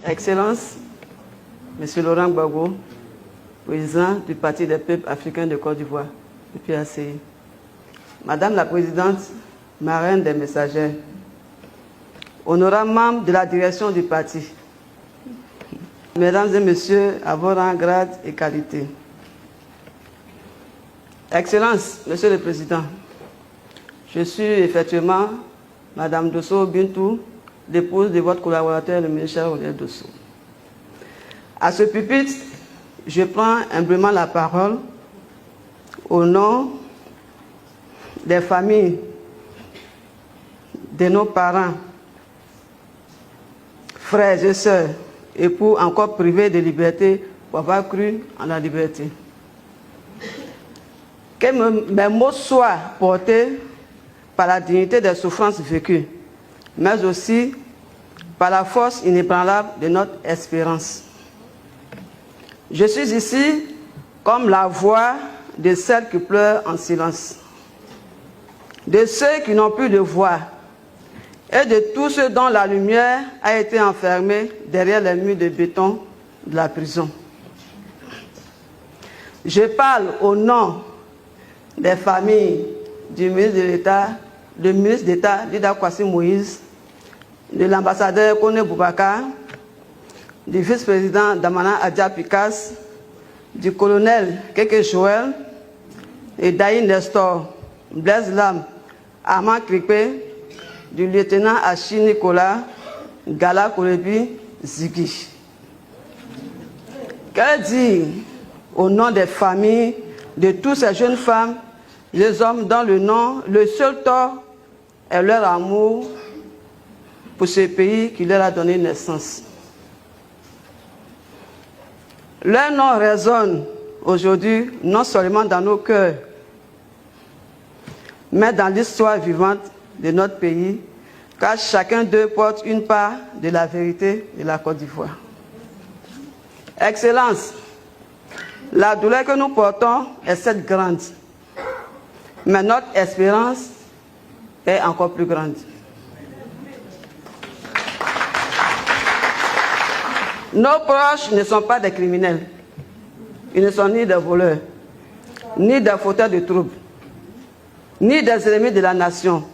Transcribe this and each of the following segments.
Excellences, Monsieur Laurent Gbagbo, président du Parti des peuples africains de Côte d'Ivoire, le PACI. Madame la Présidente, marraine des messagers, honorables membres de la direction du parti, Mesdames et Messieurs, à vos rangs, grades et qualités. Excellences, Monsieur le Président, je suis effectivement Madame Dosso Bintou, l'épouse de votre collaborateur, le ministre Olivier Dosso. À ce pupitre, je prends humblement la parole au nom des familles, de nos parents, frères et sœurs, époux encore privés de liberté pour avoir cru en la liberté. Que mes mots soient portés par la dignité des souffrances vécues, mais aussi par la force inébranlable de notre espérance. Je suis ici comme la voix de celles qui pleurent en silence, de ceux qui n'ont plus de voix et de tous ceux dont la lumière a été enfermée derrière les murs de béton de la prison. Je parle au nom des familles du ministre de l'État, du ministre d'État Lida Kwasi Moïse, de l'ambassadeur Kone Boubacar, du vice-président Damana Adja Pikas, du colonel Keke Joël et Daï Nestor, Blaise Lam, Armand Kripé, du lieutenant Achi Nicolas, Gala Kolebi, Zigui. Que dire au nom des familles de toutes ces jeunes femmes, les hommes dont le seul tort est leur amour pour ce pays qui leur a donné naissance. Leur nom résonne aujourd'hui non seulement dans nos cœurs, mais dans l'histoire vivante de notre pays, car chacun d'eux porte une part de la vérité de la Côte d'Ivoire. Excellence, la douleur que nous portons est cette grande, mais notre espérance est encore plus grande. Nos proches ne sont pas des criminels. Ils ne sont ni des voleurs, ni des fauteurs de troubles, ni des ennemis de la nation.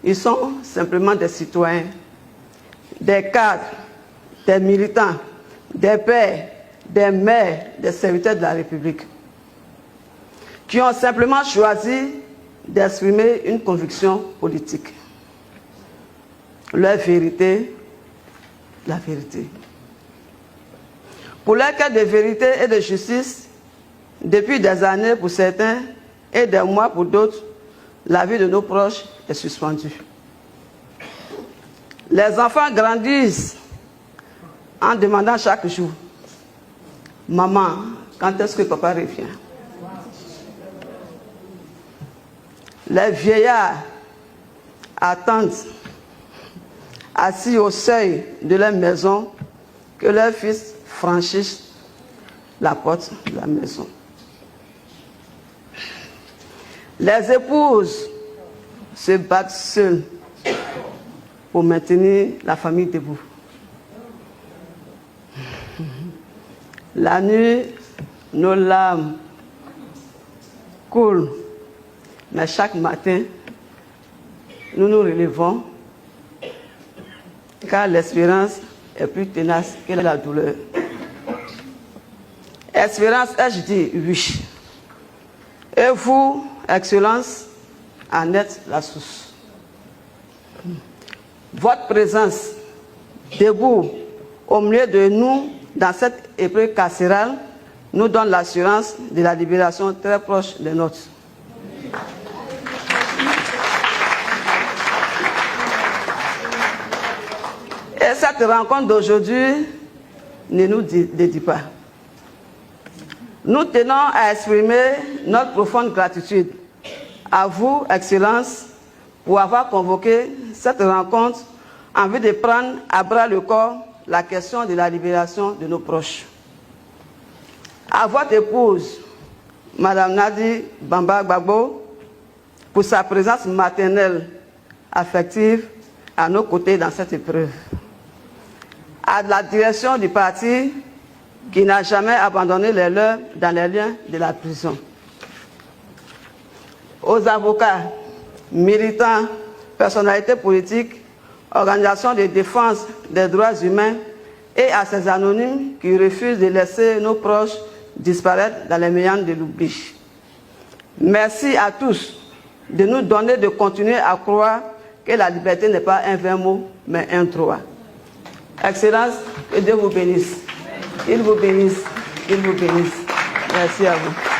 Ils sont simplement des citoyens, des cadres, des militants, des pères, des mères, des serviteurs de la République, qui ont simplement choisi d'exprimer une conviction politique. Leur vérité, la vérité. Pour leur quête de vérité et de justice, depuis des années pour certains et des mois pour d'autres, la vie de nos proches est suspendue. Les enfants grandissent en demandant chaque jour: maman, quand est-ce que papa revient? Les vieillards attendent, assis au seuil de leur maison, que leur fils franchisse la porte de la maison. Les épouses se battent seules pour maintenir la famille debout. La nuit, nos larmes coulent, mais chaque matin, nous nous relevons, car l'espérance est plus tenace que la douleur. Espérance, ai-je dit oui. Et vous, Excellence, en êtes la source. Votre présence, debout, au milieu de nous, dans cette épreuve carcérale, nous donne l'assurance de la libération très proche des nôtres. Et cette rencontre d'aujourd'hui ne nous dédie pas. Nous tenons à exprimer notre profonde gratitude à vous, Excellence, pour avoir convoqué cette rencontre en vue de prendre à bras le corps la question de la libération de nos proches. À votre épouse, Madame Nadi Bamba Gbagbo, pour sa présence maternelle, affective, à nos côtés dans cette épreuve. à la direction du parti qui n'a jamais abandonné les leurs dans les liens de la prison, aux avocats, militants, personnalités politiques, organisations de défense des droits humains et à ces anonymes qui refusent de laisser nos proches disparaître dans les méandres de l'oubli. Merci à tous de nous donner de continuer à croire que la liberté n'est pas un vain mot, mais un droit. Excellence, que Dieu vous bénisse. Il vous bénisse. Il vous bénisse. Merci à vous.